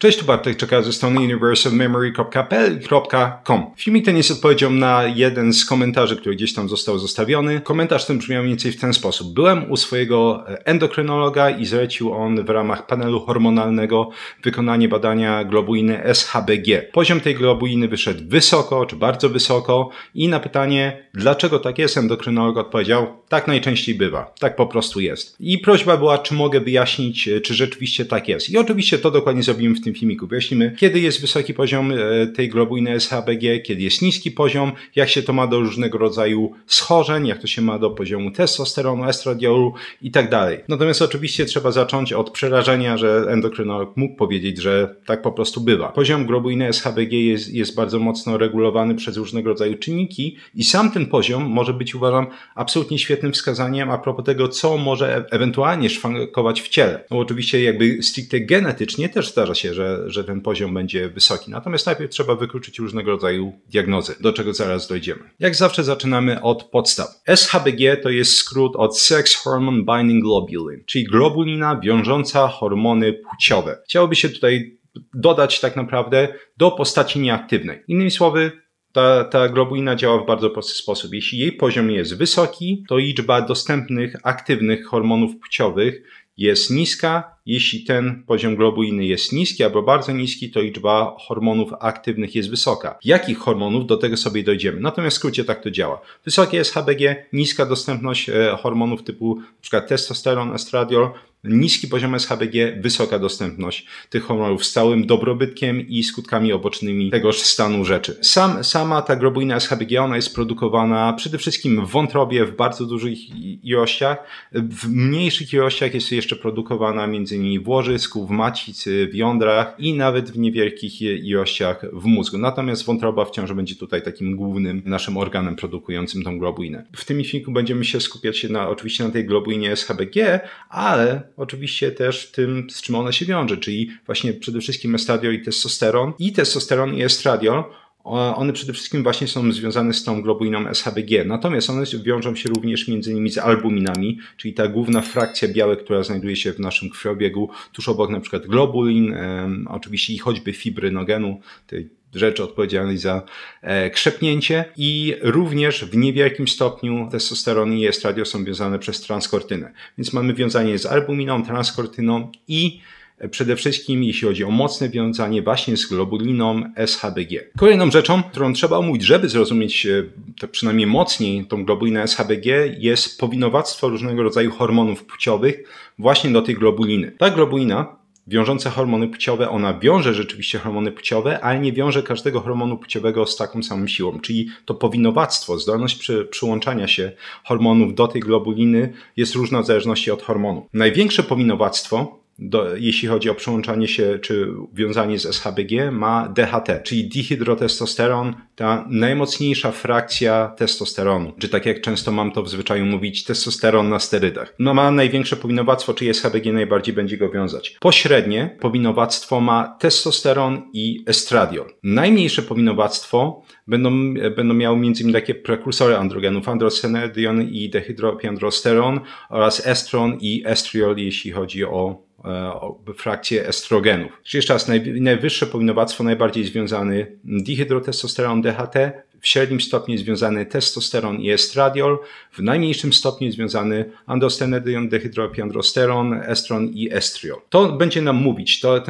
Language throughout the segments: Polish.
Cześć, tu Bartek Czeka ze strony universalmemory.pl.com. Filmik ten jest odpowiedzią na jeden z komentarzy, który gdzieś tam został zostawiony. Komentarz ten brzmiał mniej więcej w ten sposób. Byłem u swojego endokrynologa i zlecił on w ramach panelu hormonalnego wykonanie badania globuiny SHBG. Poziom tej globuiny wyszedł wysoko, czy bardzo wysoko i na pytanie, dlaczego tak jest, endokrynolog odpowiedział, tak najczęściej bywa. Tak po prostu jest. I prośba była, czy mogę wyjaśnić, czy rzeczywiście tak jest. I oczywiście to dokładnie zrobimy w tym filmiku. Wyjaśnimy, kiedy jest wysoki poziom tej globuiny SHBG, kiedy jest niski poziom, jak się to ma do różnego rodzaju schorzeń, jak to się ma do poziomu testosteronu, estradiolu i tak dalej. Natomiast oczywiście trzeba zacząć od przerażenia, że endokrynolog mógł powiedzieć, że tak po prostu bywa. Poziom globuiny SHBG jest bardzo mocno regulowany przez różnego rodzaju czynniki i sam ten poziom może być, uważam, absolutnie świetnym wskazaniem a propos tego, co może ewentualnie szwankować w ciele. No oczywiście jakby stricte genetycznie też zdarza się, że ten poziom będzie wysoki. Natomiast najpierw trzeba wykluczyć różnego rodzaju diagnozy, do czego zaraz dojdziemy. Jak zawsze zaczynamy od podstaw. SHBG to jest skrót od Sex Hormone Binding Globulin, czyli globulina wiążąca hormony płciowe. Chciałoby się tutaj dodać tak naprawdę do postaci nieaktywnej. Innymi słowy, ta globulina działa w bardzo prosty sposób. Jeśli jej poziom jest wysoki, to liczba dostępnych aktywnych hormonów płciowych jest niska. Jeśli ten poziom globuliny jest niski albo bardzo niski, to liczba hormonów aktywnych jest wysoka. Jakich hormonów? Do tego sobie dojdziemy. Natomiast w skrócie tak to działa. Wysokie SHBG, niska dostępność hormonów typu np. testosteron, estradiol, niski poziom SHBG, wysoka dostępność tych hormonów z całym dobrobytkiem i skutkami obocznymi tegoż stanu rzeczy. Sama ta globulina SHBG, ona jest produkowana przede wszystkim w wątrobie w bardzo dużych ilościach. W mniejszych ilościach jest jeszcze produkowana między innymi w łożysku, w macicy, w jądrach i nawet w niewielkich ilościach w mózgu. Natomiast wątroba wciąż będzie tutaj takim głównym naszym organem produkującym tą globulinę. W tym filmiku będziemy się skupiać oczywiście na tej globulinie SHBG, ale oczywiście też tym, z czym ona się wiąże, czyli właśnie przede wszystkim estradiol i testosteron. I testosteron i estradiol, one przede wszystkim właśnie są związane z tą globuliną SHBG. Natomiast one wiążą się również między innymi z albuminami, czyli ta główna frakcja białek, która znajduje się w naszym krwiobiegu, tuż obok na przykład globulin, oczywiście i choćby fibrynogenu, tej rzeczy odpowiedzialnej za krzepnięcie i również w niewielkim stopniu testosteron i estradiol są wiązane przez transkortynę. Więc mamy wiązanie z albuminą, transkortyną i przede wszystkim, jeśli chodzi o mocne wiązanie właśnie z globuliną SHBG. Kolejną rzeczą, którą trzeba omówić, żeby zrozumieć to przynajmniej mocniej tą globulinę SHBG, jest powinowactwo różnego rodzaju hormonów płciowych właśnie do tej globuliny. Ta globulina wiążąca hormony płciowe, ona wiąże rzeczywiście hormony płciowe, ale nie wiąże każdego hormonu płciowego z taką samą siłą. Czyli to powinowactwo, zdolność przyłączania się hormonów do tej globuliny jest różna w zależności od hormonu. Największe powinowactwo, jeśli chodzi o przyłączanie się czy wiązanie z SHBG, ma DHT, czyli dihydrotestosteron, ta najmocniejsza frakcja testosteronu, czy tak jak często mam to w zwyczaju mówić, testosteron na sterydach. No ma największe powinowactwo, czyli SHBG najbardziej będzie go wiązać. Pośrednie powinowactwo ma testosteron i estradiol. Najmniejsze powinowactwo będą miały m.in. takie prekursory androgenów, androstenedion i dehydroepiandrosteron oraz estron i estriol, jeśli chodzi o frakcję estrogenów. Czyli jeszcze raz, najwyższe powinowactwo, najbardziej związany dihydrotestosteron DHT, w średnim stopniu związany testosteron i estradiol, w najmniejszym stopniu związany androstenedion, dehydroepiandrosteron, estron i estriol. To będzie nam mówić, to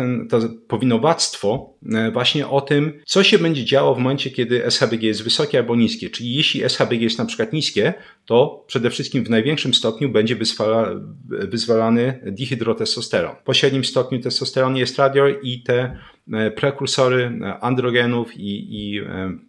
powinowactwo właśnie o tym, co się będzie działo w momencie, kiedy SHBG jest wysokie albo niskie. Czyli jeśli SHBG jest na przykład niskie, to przede wszystkim w największym stopniu będzie wyzwalany dihydrotestosteron. Po średnim stopniu testosteron i estradiol i te prekursory androgenów i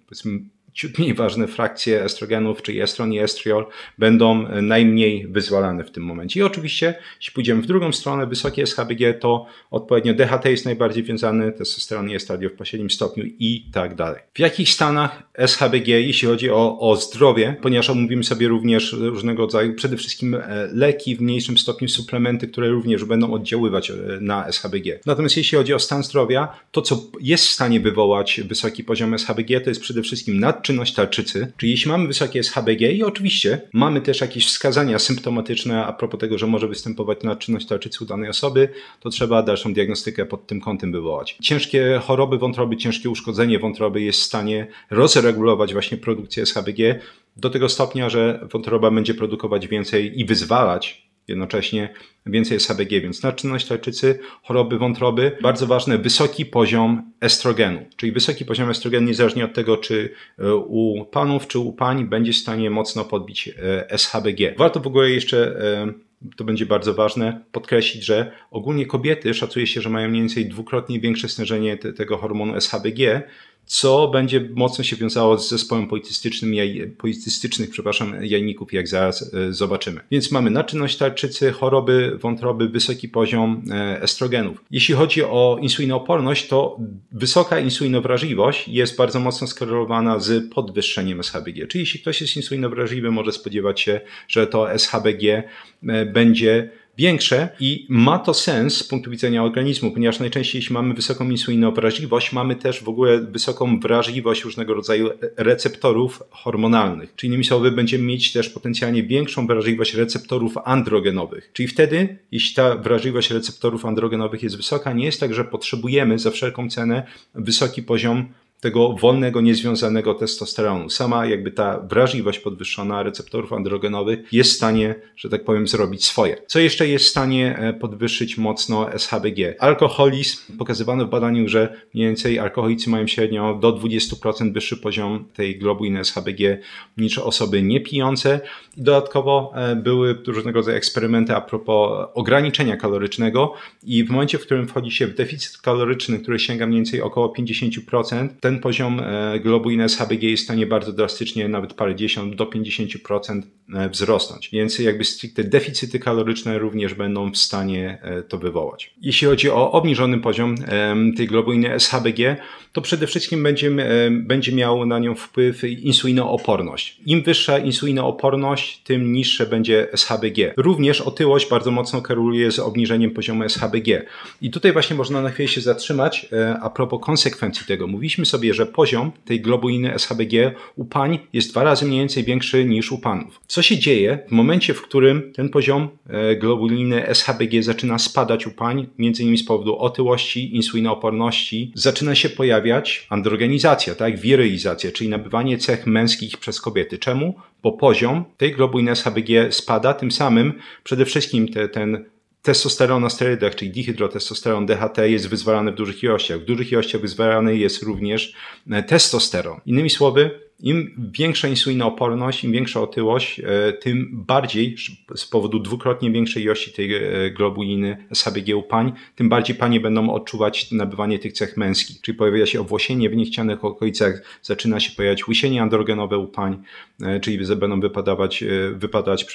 powiedzmy ciut mniej ważne frakcje estrogenów, czyli estron i estriol, będą najmniej wyzwalane w tym momencie. I oczywiście, jeśli pójdziemy w drugą stronę, wysokie SHBG, to odpowiednio DHT jest najbardziej wiązany, testosteron i estradiol w pośrednim stopniu i tak dalej. W jakich stanach SHBG, jeśli chodzi o zdrowie, ponieważ omówimy sobie również różnego rodzaju, przede wszystkim leki, w mniejszym stopniu suplementy, które również będą oddziaływać na SHBG. Natomiast jeśli chodzi o stan zdrowia, to co jest w stanie wywołać wysoki poziom SHBG, to jest przede wszystkim nadciągliwość nadczynność tarczycy, czyli jeśli mamy wysokie SHBG i oczywiście mamy też jakieś wskazania symptomatyczne a propos tego, że może występować nadczynność tarczycy u danej osoby, to trzeba dalszą diagnostykę pod tym kątem wywołać. Ciężkie choroby wątroby, ciężkie uszkodzenie wątroby jest w stanie rozregulować właśnie produkcję SHBG do tego stopnia, że wątroba będzie produkować więcej i wyzwalać jednocześnie więcej SHBG, więc nadczynność tarczycy, choroby wątroby. Bardzo ważne, wysoki poziom estrogenu, czyli wysoki poziom estrogenu niezależnie od tego, czy u panów, czy u pań będzie w stanie mocno podbić SHBG. Warto w ogóle jeszcze, to będzie bardzo ważne, podkreślić, że ogólnie kobiety szacuje się, że mają mniej więcej dwukrotnie większe stężenie tego hormonu SHBG, co będzie mocno się wiązało z zespołem policystycznych jajników, jak zaraz zobaczymy. Więc mamy nadczynność tarczycy, choroby wątroby, wysoki poziom estrogenów. Jeśli chodzi o insulinooporność, to wysoka insulinowrażliwość jest bardzo mocno skorelowana z podwyższeniem SHBG. Czyli jeśli ktoś jest insulinowrażliwy, może spodziewać się, że to SHBG będzie większe i ma to sens z punktu widzenia organizmu, ponieważ najczęściej jeśli mamy wysoką insulinowrażliwość, mamy też w ogóle wysoką wrażliwość różnego rodzaju receptorów hormonalnych. Czyli innymi słowy będziemy mieć też potencjalnie większą wrażliwość receptorów androgenowych. Czyli wtedy, jeśli ta wrażliwość receptorów androgenowych jest wysoka, nie jest tak, że potrzebujemy za wszelką cenę wysoki poziom tego wolnego, niezwiązanego testosteronu. Sama jakby ta wrażliwość podwyższona receptorów androgenowych jest w stanie, że tak powiem, zrobić swoje. Co jeszcze jest w stanie podwyższyć mocno SHBG? Alkoholizm. Pokazywano w badaniu, że mniej więcej alkoholicy mają średnio do 20% wyższy poziom tej globuliny SHBG niż osoby niepijące. I dodatkowo były różnego rodzaju eksperymenty a propos ograniczenia kalorycznego i w momencie, w którym wchodzi się w deficyt kaloryczny, który sięga mniej więcej około 50%, ten poziom globuliny SHBG jest w stanie bardzo drastycznie, nawet parędziesiąt do 50% wzrosnąć. Więc jakby stricte deficyty kaloryczne również będą w stanie to wywołać. Jeśli chodzi o obniżony poziom tej globuliny SHBG, to przede wszystkim będzie miał na nią wpływ insulinooporność. Im wyższa insulinooporność, tym niższe będzie SHBG. Również otyłość bardzo mocno koreluje z obniżeniem poziomu SHBG. I tutaj właśnie można na chwilę się zatrzymać a propos konsekwencji tego. Mówiliśmy sobie, że poziom tej globuliny SHBG u pań jest 2 razy mniej więcej większy niż u panów. Co się dzieje w momencie, w którym ten poziom globuliny SHBG zaczyna spadać u pań, między innymi z powodu otyłości, insulinooporności, zaczyna się pojawiać androgenizacja, tak, wirylizacja, czyli nabywanie cech męskich przez kobiety. Czemu? Bo poziom tej globuliny SHBG spada, tym samym przede wszystkim ten testosteron na sterydach, czyli dihydrotestosteron DHT jest wyzwalany w dużych ilościach. W dużych ilościach wyzwalany jest również testosteron. Innymi słowy, im większa insulinooporność, im większa otyłość, tym bardziej z powodu dwukrotnie większej ilości tej globuliny SHBG u pań, tym bardziej panie będą odczuwać nabywanie tych cech męskich. Czyli pojawia się owłosienie w niechcianych okolicach, zaczyna się pojawiać łysienie androgenowe u pań, czyli będą wypadać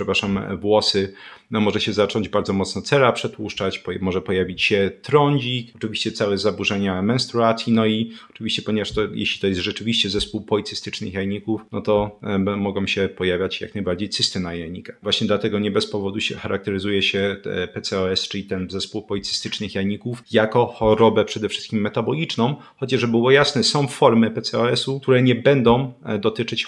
włosy. No, może się zacząć bardzo mocno cera przetłuszczać, może pojawić się trądzik, oczywiście całe zaburzenia menstruacji, no i oczywiście, ponieważ jeśli to jest rzeczywiście zespół policystycznych jajników, no to mogą się pojawiać jak najbardziej cysty na jajnikach. Właśnie dlatego nie bez powodu charakteryzuje się PCOS, czyli ten zespół policystycznych jajników, jako chorobę przede wszystkim metaboliczną, chociaż żeby było jasne, są formy PCOS-u, które nie będą dotyczyć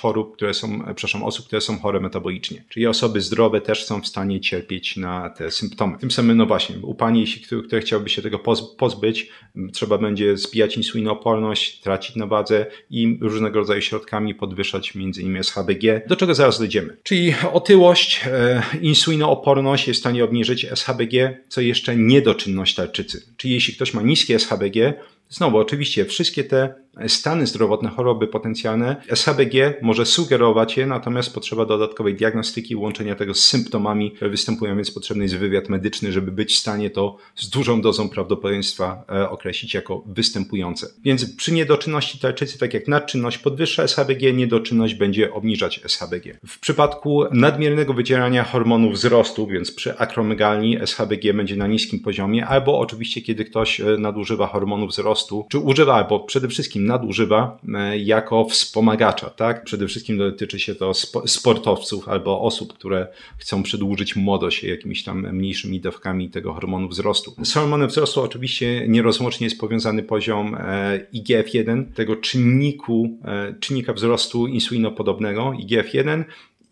osób, które są chore metabolicznie. Czyli osoby zdrowe też są w stanie cierpieć na te symptomy. Tym samym, no właśnie, u pani, które chciałyby się tego pozbyć, trzeba będzie zbijać insulinooporność, tracić na wadze i różnego rodzaju środkami podwyższać m.in. SHBG, do czego zaraz dojdziemy. Czyli otyłość, insulinooporność jest w stanie obniżyć SHBG, co jeszcze niedoczynność tarczycy. Czyli jeśli ktoś ma niskie SHBG, znowu oczywiście wszystkie te stany zdrowotne, choroby potencjalne, SHBG może sugerować je, natomiast potrzeba dodatkowej diagnostyki, łączenia tego z symptomami, które występują, więc potrzebny jest wywiad medyczny, żeby być w stanie to z dużą dozą prawdopodobieństwa określić jako występujące. Więc przy niedoczynności tarczycy, tak jak nadczynność podwyższa SHBG, niedoczynność będzie obniżać SHBG. W przypadku nadmiernego wydzielania hormonu wzrostu, więc przy akromegalii SHBG będzie na niskim poziomie, albo oczywiście kiedy ktoś nadużywa hormonu wzrostu, wzrostu, czy używa, albo przede wszystkim nadużywa jako wspomagacza, tak? Przede wszystkim dotyczy się to sportowców albo osób, które chcą przedłużyć młodość jakimiś tam mniejszymi dawkami tego hormonu wzrostu. Z hormonem wzrostu oczywiście nierozłącznie jest powiązany poziom IGF-1, tego czynnika wzrostu insulinopodobnego IGF-1.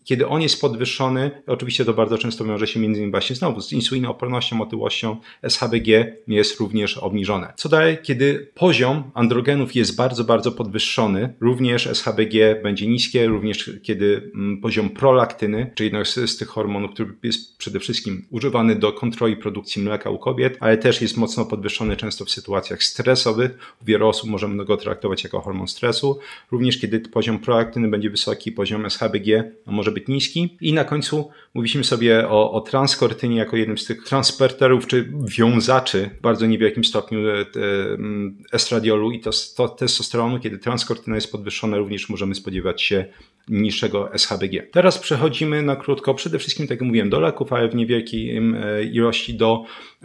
Kiedy on jest podwyższony, oczywiście to bardzo często wiąże się między innymi właśnie znowu z insulinoopornością, otyłością, SHBG jest również obniżone. Co dalej? Kiedy poziom androgenów jest bardzo, bardzo podwyższony, również SHBG będzie niskie, również kiedy poziom prolaktyny, czyli jednego z tych hormonów, który jest przede wszystkim używany do kontroli produkcji mleka u kobiet, ale też jest mocno podwyższony często w sytuacjach stresowych. U wielu osób możemy go traktować jako hormon stresu. Również kiedy poziom prolaktyny będzie wysoki, poziom SHBG może być niski. I na końcu mówiliśmy sobie o transkortynie jako jednym z tych transporterów czy wiązaczy w bardzo niewielkim stopniu estradiolu i testosteronu. Kiedy transkortyna jest podwyższona, również możemy spodziewać się niższego SHBG. Teraz przechodzimy na krótko, przede wszystkim, tak jak mówiłem, do leków, ale w niewielkiej ilości do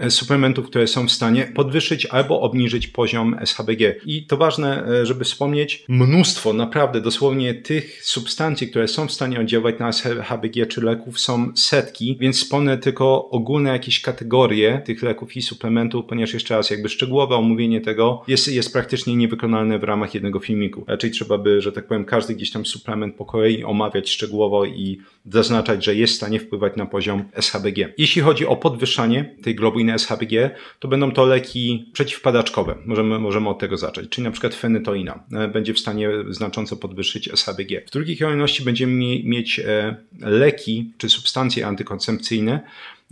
suplementów, które są w stanie podwyższyć albo obniżyć poziom SHBG. I to ważne, żeby wspomnieć, mnóstwo, naprawdę dosłownie tych substancji, które są w stanie oddziaływać na SHBG czy leków są setki, więc wspomnę tylko ogólne jakieś kategorie tych leków i suplementów, ponieważ jeszcze raz jakby szczegółowe omówienie tego jest praktycznie niewykonalne w ramach jednego filmiku. Raczej trzeba by, że tak powiem, każdy gdzieś tam suplement po kolei omawiać szczegółowo i zaznaczać, że jest w stanie wpływać na poziom SHBG. Jeśli chodzi o podwyższanie tej globuliny SHBG, to będą to leki przeciwpadaczkowe. Możemy od tego zacząć, czyli na przykład fenytoina będzie w stanie znacząco podwyższyć SHBG. W drugiej kolejności będziemy mieć leki czy substancje antykoncepcyjne,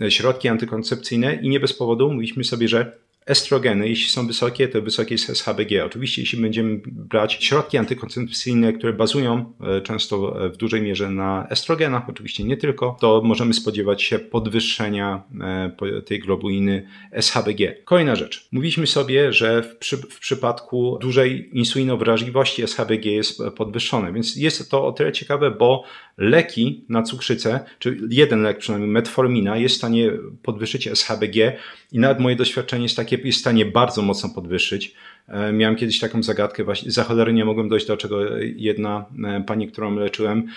środki antykoncepcyjne i nie bez powodu mówiliśmy sobie, że estrogeny, jeśli są wysokie, to wysokie jest SHBG. Oczywiście, jeśli będziemy brać środki antykoncepcyjne, które bazują często w dużej mierze na estrogenach, oczywiście nie tylko, to możemy spodziewać się podwyższenia tej globuliny SHBG. Kolejna rzecz. Mówiliśmy sobie, że w przypadku dużej insulinowrażliwości SHBG jest podwyższone, więc jest to o tyle ciekawe, bo leki na cukrzycę, czy jeden lek przynajmniej, metformina, jest w stanie podwyższyć SHBG i nawet moje doświadczenie jest takie, jest w stanie bardzo mocno podwyższyć. Miałem kiedyś taką zagadkę, właśnie za cholerę nie mogłem dojść do czego jedna pani, którą leczyłem,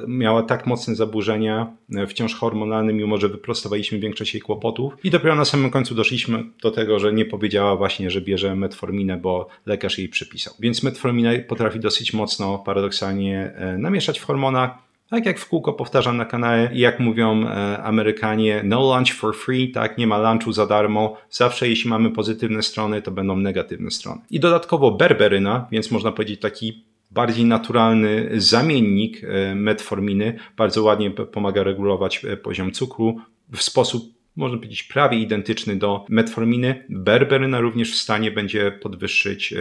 miała tak mocne zaburzenia wciąż hormonalne, mimo że wyprostowaliśmy większość jej kłopotów i dopiero na samym końcu doszliśmy do tego, że nie powiedziała właśnie, że bierze metforminę, bo lekarz jej przypisał. Więc metformina potrafi dosyć mocno paradoksalnie namieszać w hormonach. Tak jak w kółko powtarzam na kanale i jak mówią Amerykanie, no lunch for free, tak, nie ma lunchu za darmo. Zawsze jeśli mamy pozytywne strony, to będą negatywne strony. I dodatkowo berberyna, więc można powiedzieć taki bardziej naturalny zamiennik metforminy, bardzo ładnie pomaga regulować poziom cukru w sposób, można powiedzieć, prawie identyczny do metforminy. Berberyna również w stanie będzie podwyższyć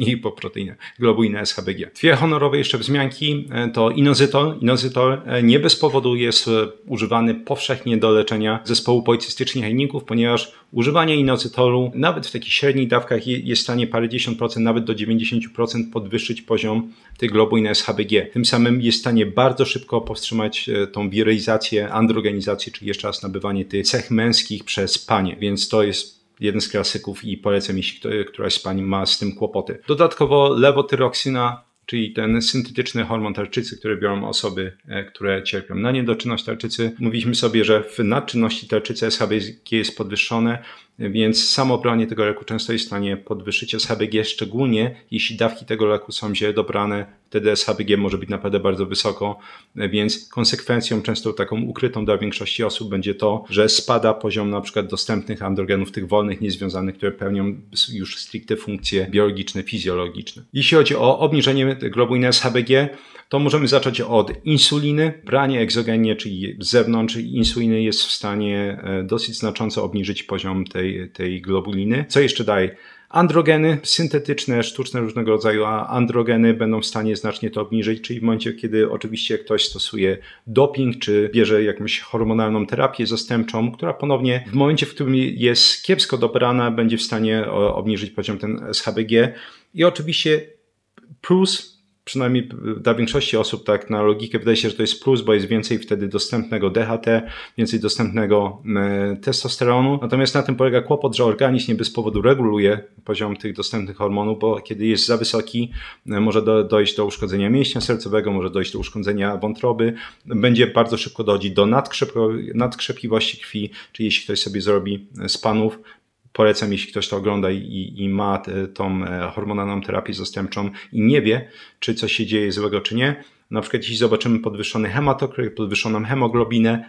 hipoproteinę, globulinę SHBG. Dwie honorowe jeszcze wzmianki to inositol. Inositol nie bez powodu jest używany powszechnie do leczenia zespołu policystycznych jajników, ponieważ używanie inositolu nawet w takich średnich dawkach jest w stanie parędziesiąt procent, nawet do 90% podwyższyć poziom tej globuliny SHBG. Tym samym jest w stanie bardzo szybko powstrzymać tą wiralizację, androgenizację, czyli jeszcze raz nabywanie tych cech męskich przez panie, więc to jest jeden z klasyków i polecam, jeśli któraś z pań ma z tym kłopoty. Dodatkowo lewotyroksyna, czyli ten syntetyczny hormon tarczycy, który biorą osoby, które cierpią na niedoczynność tarczycy. Mówiliśmy sobie, że w nadczynności tarczycy SHBG jest podwyższone, więc samo branie tego leku często jest w stanie podwyższyć SHBG, szczególnie jeśli dawki tego leku są źle dobrane, wtedy SHBG może być naprawdę bardzo wysoko, więc konsekwencją często taką ukrytą dla większości osób będzie to, że spada poziom na przykład dostępnych androgenów, tych wolnych, niezwiązanych, które pełnią już stricte funkcje biologiczne, fizjologiczne. Jeśli chodzi o obniżenie globuliny SHBG, to możemy zacząć od insuliny. Branie egzogennie, czyli z zewnątrz insuliny jest w stanie dosyć znacząco obniżyć poziom tej globuliny. Co jeszcze dalej? Androgeny syntetyczne, sztuczne różnego rodzaju androgeny będą w stanie znacznie to obniżyć, czyli w momencie, kiedy oczywiście ktoś stosuje doping, czy bierze jakąś hormonalną terapię zastępczą, która ponownie w momencie, w którym jest kiepsko dobrana, będzie w stanie obniżyć poziom ten SHBG. I oczywiście plus przynajmniej dla większości osób, tak na logikę wydaje się, że to jest plus, bo jest więcej wtedy dostępnego DHT, więcej dostępnego testosteronu. Natomiast na tym polega kłopot, że organizm nie bez powodu reguluje poziom tych dostępnych hormonów, bo kiedy jest za wysoki, może dojść do uszkodzenia mięśnia sercowego, może dojść do uszkodzenia wątroby, będzie bardzo szybko dochodzić do nadkrzepliwości krwi, czyli jeśli ktoś sobie zrobi z panów, polecam, jeśli ktoś to ogląda i ma tą hormonalną terapię zastępczą i nie wie, czy coś się dzieje złego, czy nie. Na przykład jeśli zobaczymy podwyższony hematokryt, podwyższoną hemoglobinę,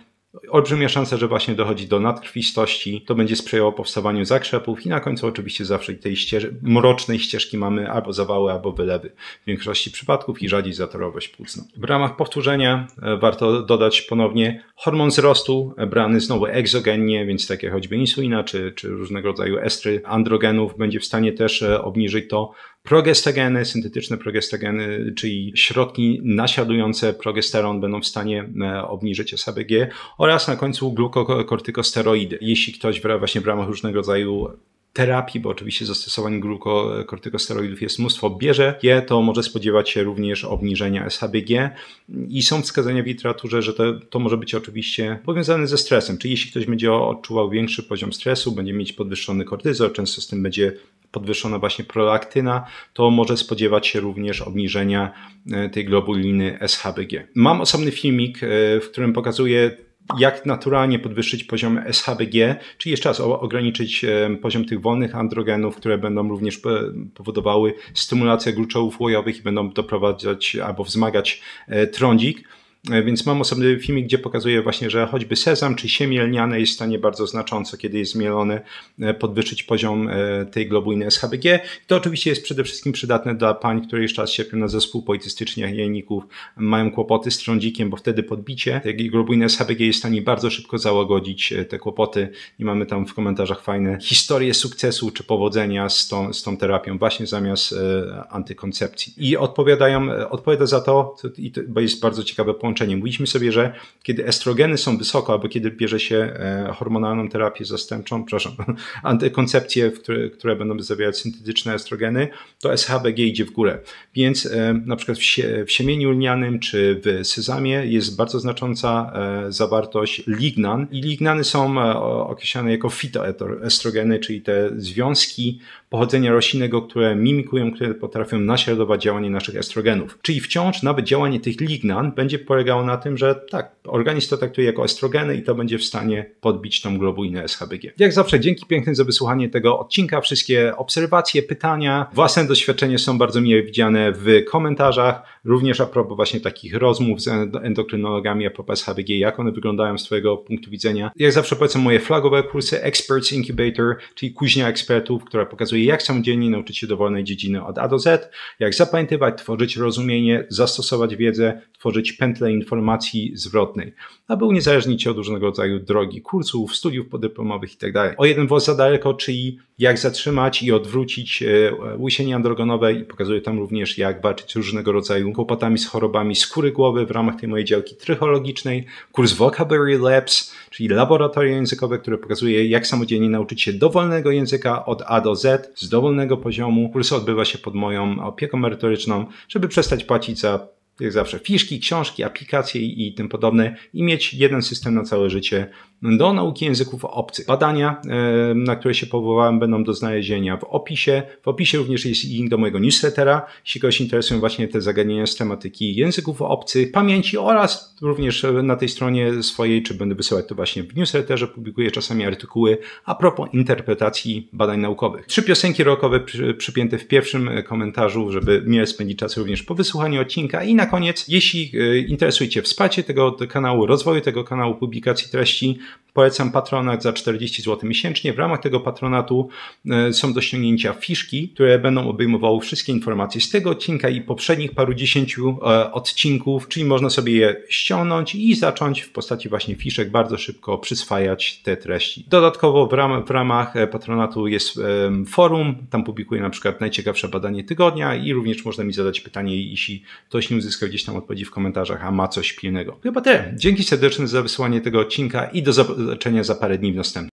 olbrzymia szansa, że właśnie dochodzi do nadkrwistości, to będzie sprzyjało powstawaniu zakrzepów i na końcu oczywiście zawsze tej mrocznej ścieżki mamy albo zawały, albo wylewy w większości przypadków i rzadziej zatorowość płucną. W ramach powtórzenia warto dodać ponownie hormon wzrostu, brany znowu egzogennie, więc takie choćby insulina czy różnego rodzaju estry androgenów będzie w stanie też obniżyć to. Progestageny, syntetyczne progestageny, czyli środki naśladujące progesteron będą w stanie obniżyć SHBG oraz na końcu glukokortykosteroidy. Jeśli ktoś właśnie w ramach różnego rodzaju terapii, bo oczywiście zastosowań glukokortykosteroidów jest mnóstwo, bierze je, to może spodziewać się również obniżenia SHBG i są wskazania w literaturze, że to może być oczywiście powiązane ze stresem, czyli jeśli ktoś będzie odczuwał większy poziom stresu, będzie mieć podwyższony kortyzol, często z tym będzie podwyższona właśnie prolaktyna, to może spodziewać się również obniżenia tej globuliny SHBG. Mam osobny filmik, w którym pokazuję, jak naturalnie podwyższyć poziom SHBG, czyli jeszcze raz ograniczyć poziom tych wolnych androgenów, które będą również powodowały stymulację gruczołów łojowych i będą doprowadzać albo wzmagać trądzik. Więc mam osobny filmik, gdzie pokazuję właśnie, że choćby sezam czy siemię lniane jest w stanie bardzo znacząco, kiedy jest zmielone, podwyższyć poziom tej globuliny SHBG. To oczywiście jest przede wszystkim przydatne dla pań, które jeszcze raz cierpią na zespół policystycznych jajników, mają kłopoty z trądzikiem, bo wtedy podbicie tej globuliny SHBG jest w stanie bardzo szybko załagodzić te kłopoty i mamy tam w komentarzach fajne historie sukcesu czy powodzenia z tą terapią właśnie zamiast antykoncepcji. I odpowiada za to, bo jest bardzo ciekawe połączenie. Mówiliśmy sobie, że kiedy estrogeny są wysoko, albo kiedy bierze się hormonalną terapię zastępczą, antykoncepcję, które będą zawierać syntetyczne estrogeny, to SHBG idzie w górę. Więc na przykład w siemieniu lnianym czy w sezamie jest bardzo znacząca zawartość lignan i lignany są określane jako fitoestrogeny, czyli te związki pochodzenia roślinnego, które mimikują, które potrafią naśladować działanie naszych estrogenów. Czyli wciąż nawet działanie tych lignan będzie polegało na tym, że tak, organizm to traktuje jako estrogeny i to będzie w stanie podbić tą globulinę SHBG. Jak zawsze, dzięki piękne za wysłuchanie tego odcinka. Wszystkie obserwacje, pytania, własne doświadczenia są bardzo mile widziane w komentarzach. Również a propos właśnie takich rozmów z endokrynologami a propos SHBG, jak one wyglądają z twojego punktu widzenia. Jak zawsze polecam moje flagowe kursy Experts Incubator, czyli kuźnia ekspertów, która pokazuje, jak samodzielnie nauczyć się dowolnej dziedziny od A do Z, jak zapamiętywać, tworzyć rozumienie, zastosować wiedzę, tworzyć pętlę informacji zwrotnej, aby uniezależnić się od różnego rodzaju drogi kursów, studiów podyplomowych itd. O jeden włos za daleko, czyli jak zatrzymać i odwrócić łysienie androgonowe i pokazuję tam również, jak walczyć z różnego rodzaju kłopotami z chorobami skóry głowy w ramach tej mojej działki trychologicznej. Kurs Vocabulary Labs, czyli laboratoria językowe, które pokazuje, jak samodzielnie nauczyć się dowolnego języka od A do Z z dowolnego poziomu. Kurs odbywa się pod moją opieką merytoryczną, żeby przestać płacić za, jak zawsze, fiszki, książki, aplikacje i tym podobne i mieć jeden system na całe życie do nauki języków obcych. Badania, na które się powołałem, będą do znalezienia w opisie. W opisie również jest link do mojego newslettera, jeśli kogoś interesują właśnie te zagadnienia z tematyki języków obcych, pamięci oraz również na tej stronie swojej, czy będę wysyłać to właśnie w newsletterze, publikuję czasami artykuły a propos interpretacji badań naukowych. 3 piosenki rockowe przypięte w pierwszym komentarzu, żeby miło spędzić czas również po wysłuchaniu odcinka. I na koniec, jeśli interesuje Cię wsparcie tego kanału, rozwoju tego kanału, publikacji treści, polecam patronat za 40 zł miesięcznie. W ramach tego patronatu są do ściągnięcia fiszki, które będą obejmowały wszystkie informacje z tego odcinka i poprzednich parudziesięciu odcinków, czyli można sobie je ściągnąć i zacząć w postaci właśnie fiszek bardzo szybko przyswajać te treści. Dodatkowo w ramach patronatu jest forum, tam publikuję na przykład najciekawsze badanie tygodnia i również można mi zadać pytanie, jeśli ktoś nie uzyskał gdzieś tam odpowiedzi w komentarzach, a ma coś pilnego. Chyba tyle. Dzięki serdeczne za wysłanie tego odcinka i do zobaczenia za parę dni w następnym.